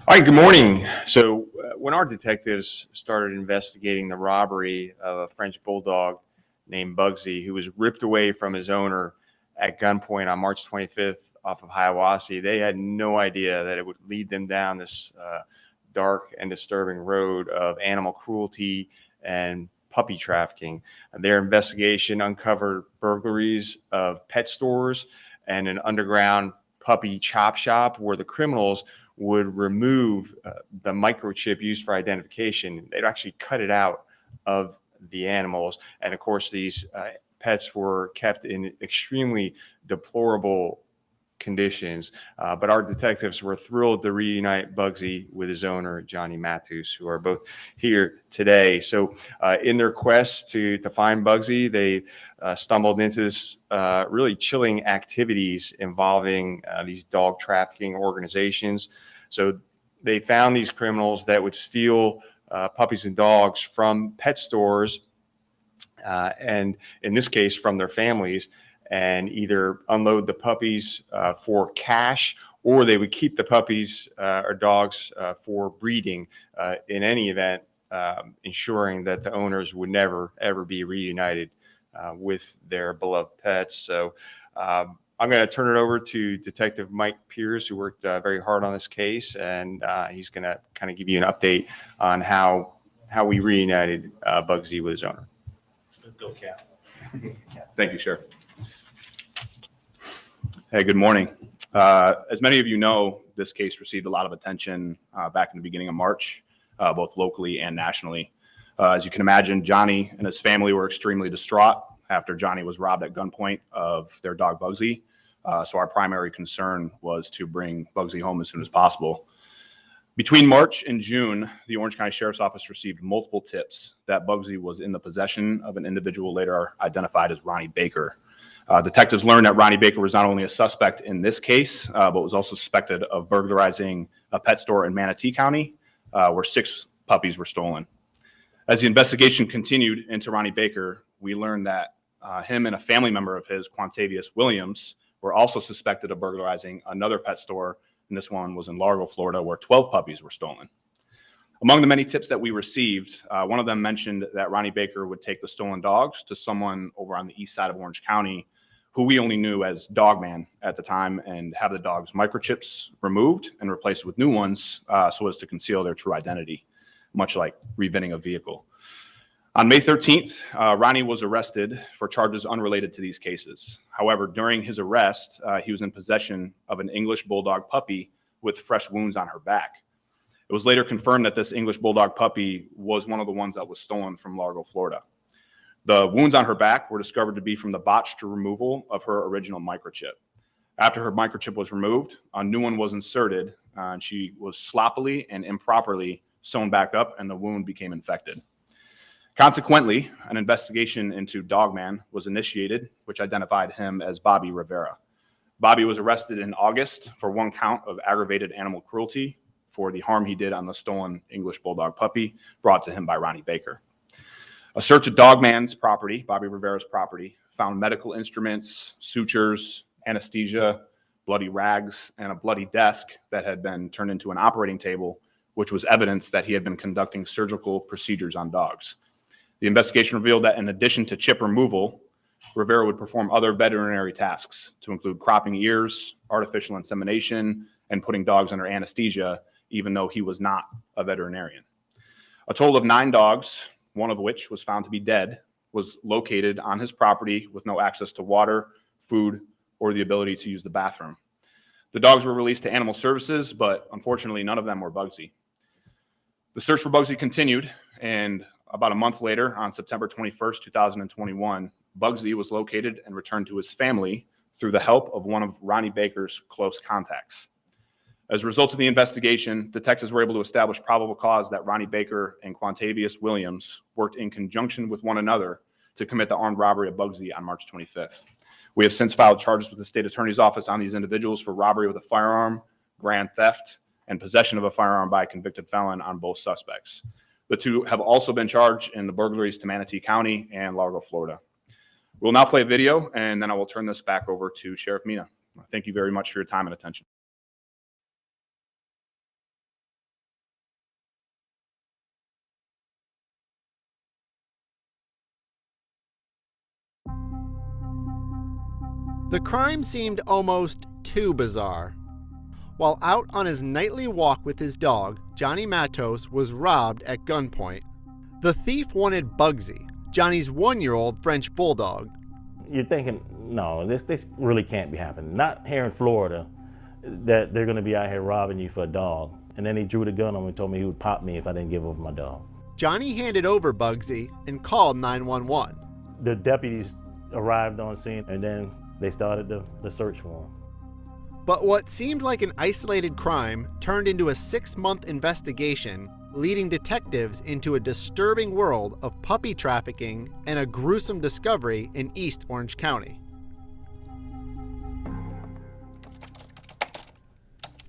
All right, good morning. So, when our detectives started investigating the robbery of a French Bulldog named Bugsy, who was ripped away from his owner at gunpoint on March 25th off of Hiawassee, they had no idea that it would lead them down this dark and disturbing road of animal cruelty and puppy trafficking. Their investigation uncovered burglaries of pet stores and an underground puppy chop shop where the criminals would remove the microchip used for identification. They'd actually cut it out of the animals. And of course, these pets were kept in extremely deplorable conditions. But our detectives were thrilled to reunite Bugsy with his owner, Johnny Matus, who are both here today. So in their quest to find Bugsy, they stumbled into this really chilling activities involving these dog trafficking organizations. So they found these criminals that would steal puppies and dogs from pet stores, and in this case, from their families, and either unload the puppies for cash, or they would keep the puppies or dogs for breeding. In any event, ensuring that the owners would never ever be reunited with their beloved pets. So I'm going to turn it over to Detective Mike Pierce, who worked very hard on this case, and he's going to kind of give you an update on how we reunited Bugsy with his owner. Let's go, Cap. Thank you, Sheriff. Hey, good morning. As many of you know, this case received a lot of attention back in the beginning of March, both locally and nationally. As you can imagine, Johnny and his family were extremely distraught after Johnny was robbed at gunpoint of their dog Bugsy. So our primary concern was to bring Bugsy home as soon as possible. Between March and June, the Orange County Sheriff's Office received multiple tips that Bugsy was in the possession of an individual later identified as Ronnie Baker. Detectives learned that Ronnie Baker was not only a suspect in this case, but was also suspected of burglarizing a pet store in Manatee County, where 6 puppies were stolen. As the investigation continued into Ronnie Baker, we learned that him and a family member of his, Quantavious Williams, were also suspected of burglarizing another pet store, and this one was in Largo, Florida, where 12 puppies were stolen. Among the many tips that we received, one of them mentioned that Ronnie Baker would take the stolen dogs to someone over on the east side of Orange County, who we only knew as Dog Man at the time, and have the dogs' microchips removed and replaced with new ones so as to conceal their true identity, much like reventing a vehicle. On May 13th, Ronnie was arrested for charges unrelated to these cases. However, during his arrest, he was in possession of an English Bulldog puppy with fresh wounds on her back. It was later confirmed that this English Bulldog puppy was one of the ones that was stolen from Largo, Florida. The wounds on her back were discovered to be from the botched removal of her original microchip. After her microchip was removed, a new one was inserted, and she was sloppily and improperly sewn back up, and the wound became infected. Consequently, an investigation into Dogman was initiated, which identified him as Bobby Rivera. Bobby was arrested in August for 1 count of aggravated animal cruelty for the harm he did on the stolen English Bulldog puppy brought to him by Ronnie Baker. A search of Dogman's property, Bobby Rivera's property, found medical instruments, sutures, anesthesia, bloody rags, and a bloody desk that had been turned into an operating table, which was evidence that he had been conducting surgical procedures on dogs. The investigation revealed that in addition to chip removal, Rivera would perform other veterinary tasks to include cropping ears, artificial insemination, and putting dogs under anesthesia, even though he was not a veterinarian. A total of 9 dogs, one of which was found to be dead, was located on his property with no access to water, food, or the ability to use the bathroom. The dogs were released to animal services, but unfortunately none of them were Bugsy. The search for Bugsy continued, and about a month later, on September 21st, 2021, Bugsy was located and returned to his family through the help of one of Ronnie Baker's close contacts. As a result of the investigation, detectives were able to establish probable cause that Ronnie Baker and Quantavious Williams worked in conjunction with one another to commit the armed robbery of Bugsy on March 25th. We have since filed charges with the state attorney's office on these individuals for robbery with a firearm, grand theft, and possession of a firearm by a convicted felon on both suspects. The 2 have also been charged in the burglaries to Manatee County and Largo, Florida. We'll now play a video, and then I will turn this back over to Sheriff Mina. Thank you very much for your time and attention. The crime seemed almost too bizarre. While out on his nightly walk with his dog, Johnny Matos was robbed at gunpoint. The thief wanted Bugsy, Johnny's 1-year-old French Bulldog. You're thinking, no, this really can't be happening. Not here in Florida, that they're gonna be out here robbing you for a dog. And then he drew the gun on me and told me he would pop me if I didn't give over my dog. Johnny handed over Bugsy and called 911. The deputies arrived on scene and then they started the search for him. But what seemed like an isolated crime turned into a 6-month investigation, leading detectives into a disturbing world of puppy trafficking and a gruesome discovery in East Orange County.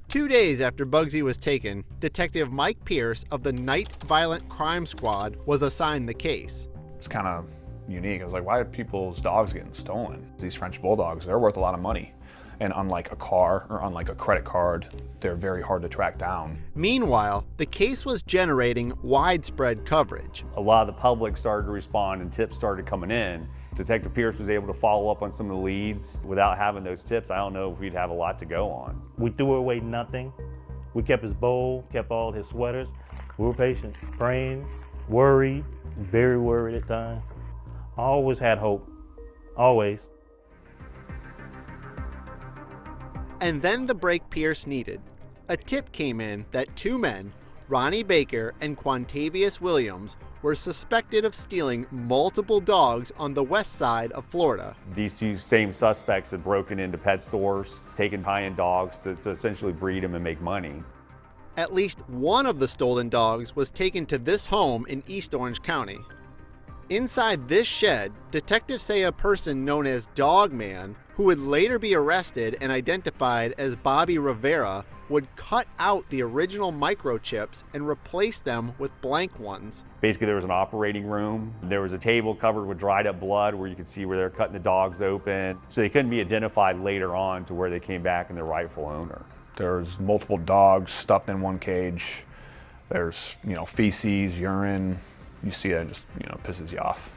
2 days after Bugsy was taken, Detective Mike Pierce of the Night Violent Crime Squad was assigned the case. It's kind of unique. I was like, why are people's dogs getting stolen? These French Bulldogs, they're worth a lot of money. And unlike a car or unlike a credit card, they're very hard to track down. Meanwhile, the case was generating widespread coverage. A lot of the public started to respond and tips started coming in. Detective Pierce was able to follow up on some of the leads. Without having those tips, I don't know if we'd have a lot to go on. We threw away nothing. We kept his bowl, kept all his sweaters. We were patient, praying, worried, very worried at times. I always had hope, always. And then the break Pierce needed. A tip came in that 2 men, Ronnie Baker and Quantavious Williams, were suspected of stealing multiple dogs on the west side of Florida. These two same suspects had broken into pet stores, taken high-end dogs to essentially breed them and make money. At least one of the stolen dogs was taken to this home in East Orange County. Inside this shed, detectives say a person known as Dog Man, who would later be arrested and identified as Bobby Rivera, would cut out the original microchips and replace them with blank ones. Basically, there was an operating room. There was a table covered with dried up blood where you could see where they're cutting the dogs open. So they couldn't be identified later on to where they came back and their rightful owner. There's multiple dogs stuffed in one cage. There's, feces, urine. You see it, just, pisses you off.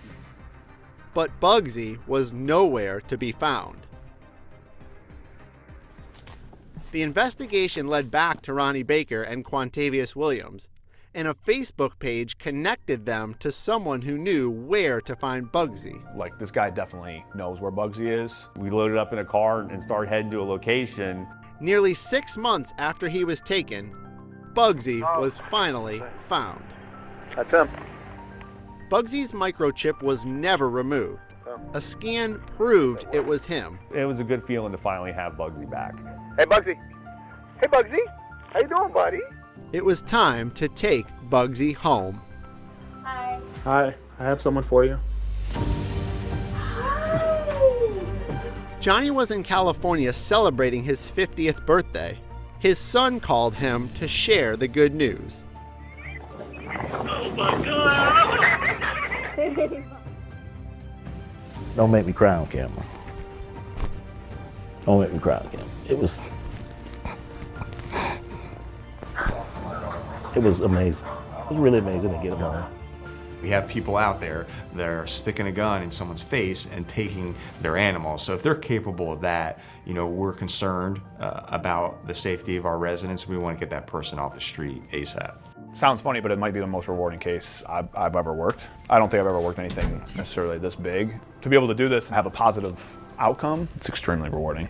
But Bugsy was nowhere to be found. The investigation led back to Ronnie Baker and Quantavious Williams, and a Facebook page connected them to someone who knew where to find Bugsy. Like, this guy definitely knows where Bugsy is. We loaded up in a car and started heading to a location. Nearly 6 months after he was taken, Bugsy was finally found. That's him. Bugsy's microchip was never removed. A scan proved it was him. It was a good feeling to finally have Bugsy back. Hey, Bugsy. Hey, Bugsy. How you doing, buddy? It was time to take Bugsy home. Hi. Hi. I have someone for you. Johnny was in California celebrating his 50th birthday. His son called him to share the good news. Oh my God! Don't make me cry on camera. Don't make me cry on camera. It was amazing. It was really amazing to get him home. We have people out there that are sticking a gun in someone's face and taking their animals. So if they're capable of that, we're concerned about the safety of our residents. We want to get that person off the street ASAP. Sounds funny, but it might be the most rewarding case I've ever worked. I don't think I've ever worked anything necessarily this big. To be able to do this and have a positive outcome, it's extremely rewarding.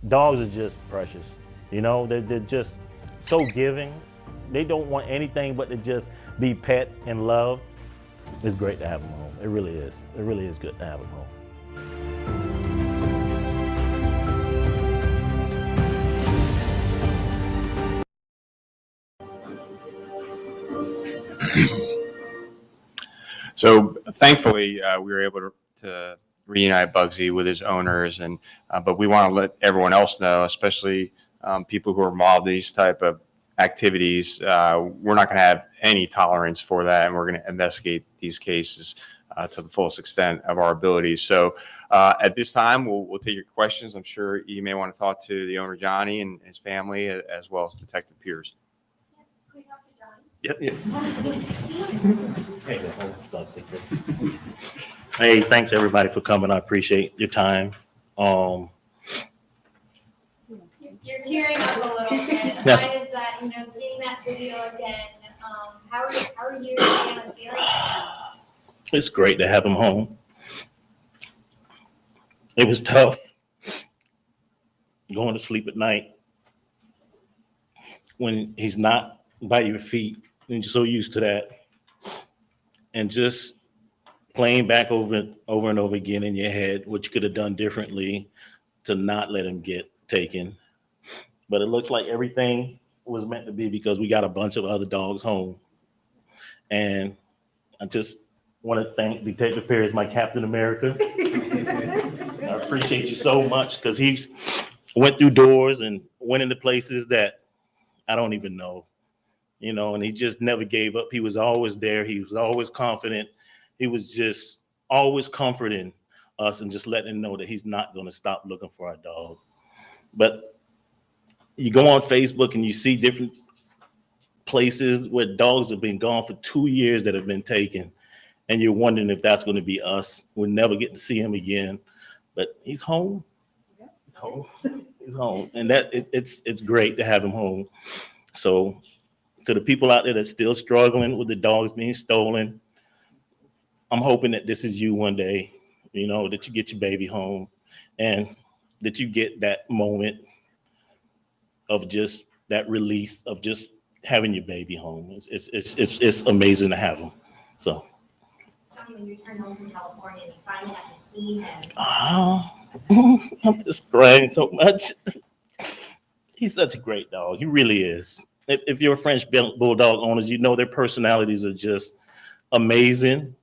Dogs are just precious. They're just so giving. They don't want anything but to just be pet and loved. It's great to have them home. It really is. It really is good to have them home. So thankfully, we were able to reunite Bugsy with his owners, but we want to let everyone else know, especially people who are involved in these type of activities. We're not going to have any tolerance for that, and we're going to investigate these cases to the fullest extent of our abilities. So at this time, we'll take your questions. I'm sure you may want to talk to the owner, Johnny, and his family, as well as Detective Pierce. Can we talk to Johnny? Hey, thanks everybody for coming. I appreciate your time. You're tearing up a little bit. Yes. Why is that? Seeing that video again. How are you feeling right now? It's great to have him home. It was tough going to sleep at night when he's not by your feet and you're so used to that. And just playing back over and over again in your head, what you could have done differently to not let him get taken. But it looks like everything was meant to be because we got a bunch of other dogs home. And I just want to thank Detective Perry as my Captain America. I appreciate you so much because he's went through doors and went into places that I don't even know, and he just never gave up. He was always there. He was always confident. He was just always comforting us and just letting him know that he's not going to stop looking for our dog. But you go on Facebook and you see different places where dogs have been gone for 2 years that have been taken. And you're wondering if that's going to be us. We'll never get to see him again. But he's home. He's home. He's home. And it's great to have him home. So to the people out there that's still struggling with the dogs being stolen, I'm hoping that this is you one day, that you get your baby home and that you get that moment of just that release of just having your baby home. It's amazing to have him. So. When you return home from California and you finally have to see him. Oh, I'm just crying so much. He's such a great dog. He really is. If you're a French Bulldog owners, their personalities are just amazing.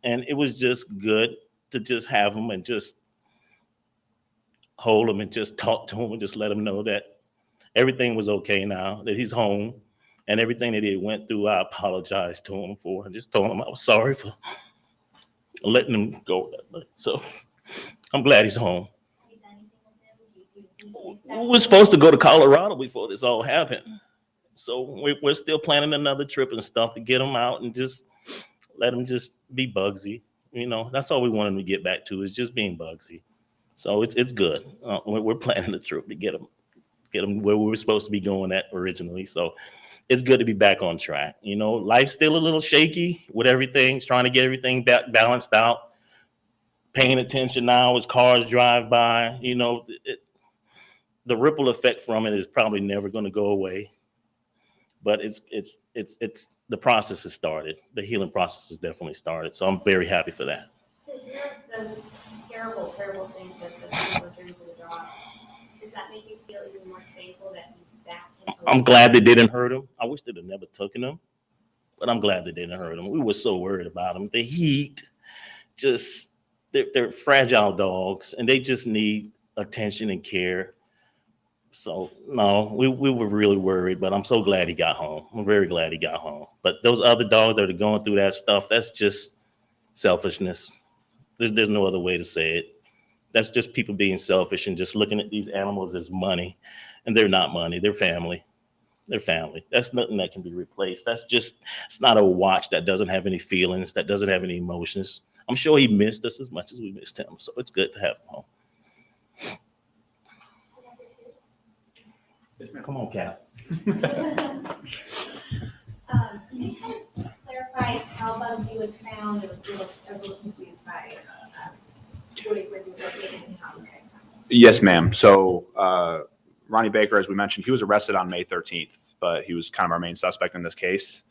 And it was just good to just have him and just hold him and just talk to him and just let him know that everything was okay now, that he's home. And everything that he went through, I apologized to him for. I just told him I was sorry for letting him go that way. So I'm glad he's home. Have you done anything with him? We were supposed to go to Colorado before this all happened. So we're still planning another trip and stuff to get him out and just let him just be Bugsy. That's all we want him to get back to is just being Bugsy. So it's good. We're planning a trip to get him where we were supposed to be going at originally. So it's good to be back on track. Life's still a little shaky with everything, trying to get everything balanced out, paying attention now as cars drive by. The ripple effect from it is probably never going to go away. But it's the process has started. The healing process has definitely started. So I'm very happy for that. To hear those terrible, terrible things that the people are doing to the dogs, does that make you feel even more thankful that he's back? I'm glad they didn't hurt him. I wish they'd have never taken him, but I'm glad they didn't hurt him. We were so worried about him. The heat, they're fragile dogs, and they just need attention and care. So no, we were really worried, but I'm so glad he got home. I'm very glad he got home. But those other dogs that are going through that stuff, that's just selfishness. There's no other way to say it. That's just people being selfish and just looking at these animals as money, and they're not money. They're family. They're family. That's nothing that can be replaced. It's not a watch that doesn't have any feelings, that doesn't have any emotions. I'm sure he missed us as much as we missed him. So it's good to have him home. Come on, Cap. Can you kind of clarify how Bugsy was found? I was a little confused by where he was located and how you guys found him. Yes, ma'am. So Ronnie Baker, as we mentioned, he was arrested on May 13th, but he was kind of our main suspect in this case.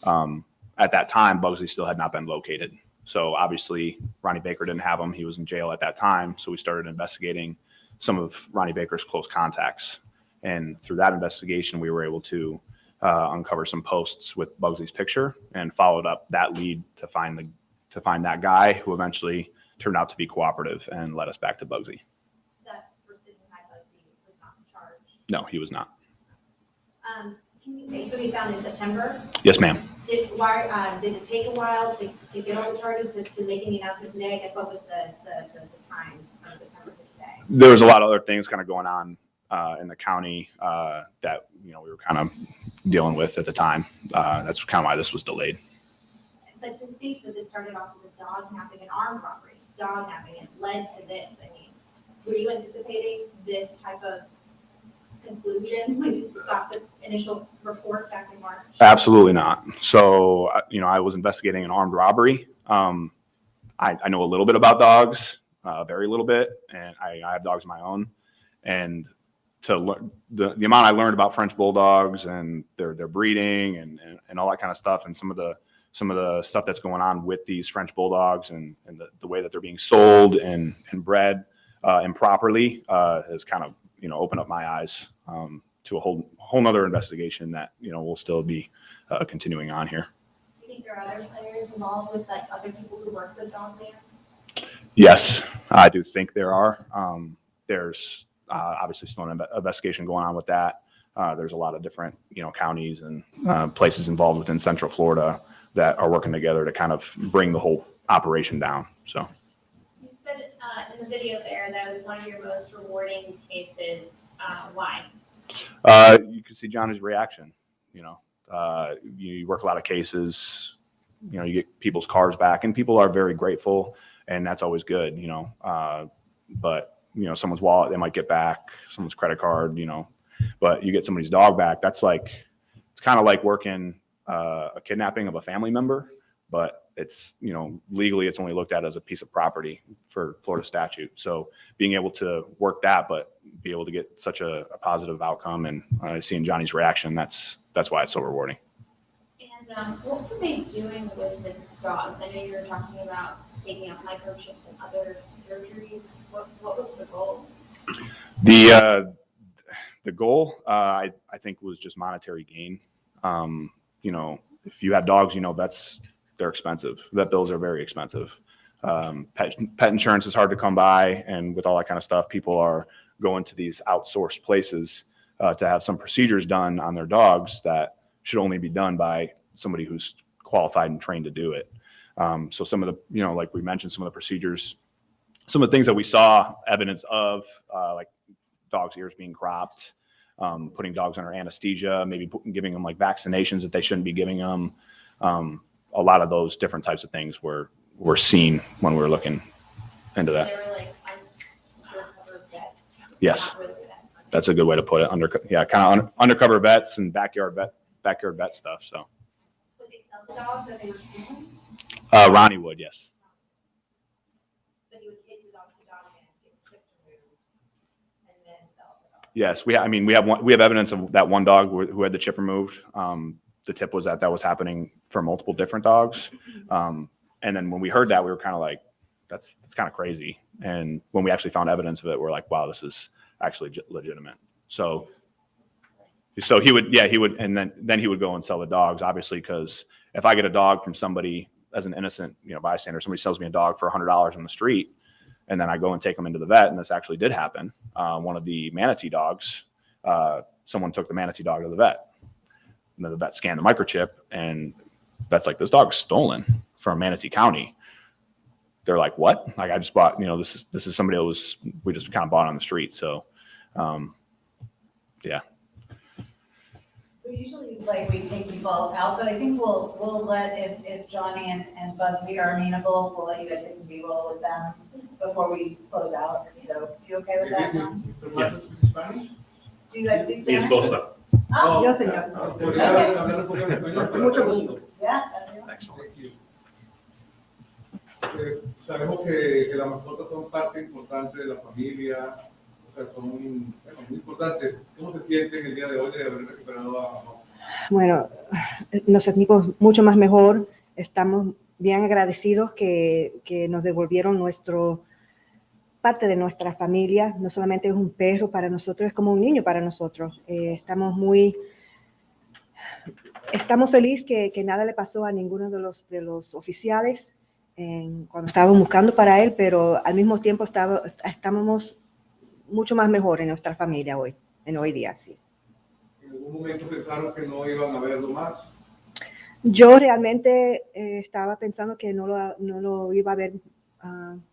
At that time, Bugsy still had not been located. So obviously, Ronnie Baker didn't have him. He was in jail at that time. So we started investigating some of Ronnie Baker's close contacts. And through that investigation, we were able to uncover some posts with Bugsy's picture and followed up that lead to find that guy who eventually turned out to be cooperative and led us back to Bugsy. That person who had Bugsy was not in charge. No, he was not. So he's found in September. Yes, ma'am. Did it take a while to get all the charges to making the announcement today? I guess what was the time from September to today? There was a lot of other things kind of going on in the county that we were kind of dealing with at the time. That's kind of why this was delayed. But to speak that this started off as a dog napping, an armed robbery, dog napping, and led to this. I mean, were you anticipating this type of conclusion when you got the initial report back in March? Absolutely not. So, I was investigating an armed robbery. I know a little bit about dogs, very little bit, and I have dogs of my own. And to learn the amount I learned about French Bulldogs and their breeding and all that kind of stuff, and some of the stuff that's going on with these French Bulldogs and the way that they're being sold and bred improperly has kind of opened up my eyes to a whole nother investigation that will still be continuing on here. Do you think there are other players involved with like other people who work with dog man? Yes, I do think there are. There's obviously still an investigation going on with that. There's a lot of different counties and places involved within Central Florida that are working together to kind of bring the whole operation down. So You said in the video there that was one of your most rewarding cases. Why? you can see Johnny's reaction. You work a lot of cases. You get people's cars back, and people are very grateful, and that's always good. But someone's wallet they might get back, someone's credit card. But you get somebody's dog back. That's like it's kind of like working a kidnapping of a family member, but it's legally it's only looked at as a piece of property for Florida statute. So being able to work that, but be able to get such a positive outcome, and seeing Johnny's reaction, that's why it's so rewarding. And what were they doing with the dogs? I know you were talking about taking out microchips and other surgeries. What was the goal? The goal, I think, was just monetary gain. If you have dogs, they're expensive. Vet bills are very expensive. Pet insurance is hard to come by, and with all that kind of stuff, people are going to these outsourced places to have some procedures done on their dogs that should only be done by somebody who's qualified and trained to do it. So some of the, like we mentioned, some of the procedures, some of the things that we saw evidence of, like dogs' ears being cropped, putting dogs under anesthesia, maybe giving them like vaccinations that they shouldn't be giving them. A lot of those different types of things were seen when we were looking into that. They were like undercover vets. Yes. Not really vets. That's a good way to put it. Kind of undercover vets and backyard vet stuff. So. Would they sell the dogs that they were stealing? Ronnie would, yes. But he would take the dog to the dog man, get the chips removed, and then sell the dog. Yes, we have evidence of that one dog who had the chip removed. The tip was that was happening for multiple different dogs. And then when we heard that, we were kind of like, that's kind of crazy. And when we actually found evidence of it, we're like, wow, this is actually legitimate. So he would, and then he would go and sell the dogs, obviously, because if I get a dog from somebody as an innocent, bystander, somebody sells me a dog for $100 on the street, and then I go and take them into the vet, and this actually did happen. One of the manatee dogs, someone took the manatee dog to the vet. And then the vet scanned the microchip, and vet's like, this dog's stolen from Manatee County. They're like, what? Like, I just bought, this is somebody we just kind of bought on the street. So, yeah. So usually, we take people out, but I think we'll let, if Johnny and Bugsy are amenable, we'll let you guys get some B-roll with them before we close out. So, you okay with that, John? Yeah. Do you guys speak Spanish? Esposa. Ah, yo, señor. Mucho gusto. Yeah. Excellent. Sabemos que las mascotas son parte importante de la familia, o sea, son muy importantes. ¿Cómo se sienten el día de hoy de haber recuperado a Bob? Bueno, nos sentimos mucho más mejor. Estamos bien agradecidos que nos devolvieron parte de nuestra familia. No solamente es un perro para nosotros, es como un niño para nosotros. Estamos felices que nada le pasó a ninguno de los oficiales cuando estábamos buscando para él, pero al mismo tiempo estábamos mucho más mejor en nuestra familia hoy día, sí. ¿En algún momento pensaron que no iban a verlo más? Yo realmente estaba pensando que no lo iba a ver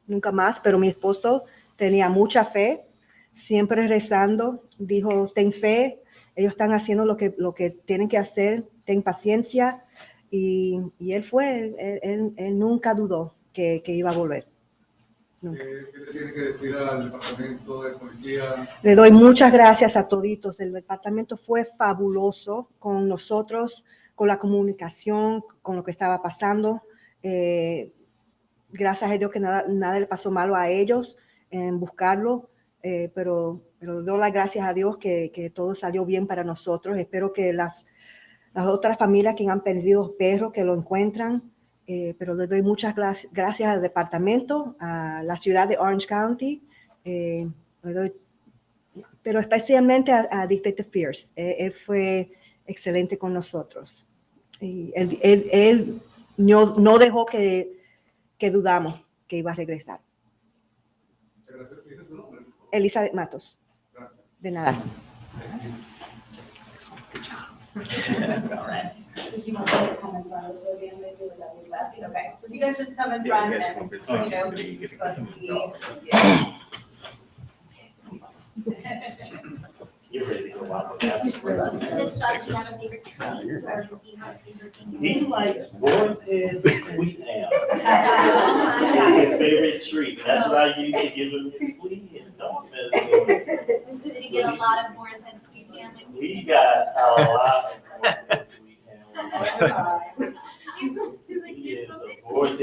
nunca más, pero mi esposo tenía mucha fe, siempre rezando, dijo, ten fe, ellos están haciendo lo que tienen que hacer, ten paciencia, y él nunca dudó que iba a volver. nunca. ¿Qué le tiene que decir al departamento de policía? Le doy muchas gracias a toditos. El departamento fue fabuloso con nosotros, con la comunicación, con lo que estaba pasando. Gracias a Dios que nada le pasó malo a ellos en buscarlo, pero doy las gracias a Dios que todo salió bien para nosotros. Espero que las otras familias que han perdido perros que lo encuentran, pero le doy muchas gracias al departamento, a la ciudad de Orange County, le doy, pero especialmente a Detective Pierce. Él fue excelente con nosotros. Y él no dejó que dudamos que iba a regresar. Elizabeth Matos. De nada. If you want to come in front of the podium, maybe would that be best? Okay, so if you guys just come in front and, you know, let's see. Yeah. You're ready to go out. That's Does Bugsy have a favorite treat, or does he have a favorite thing? He likes boar's head sweet ham. His favorite treat. That's what I used to give him his sweet and dog medicine. Did he get a lot of more than sweet ham? We got a lot of boar's head sweet ham. He's like, He here's is something. a boar's head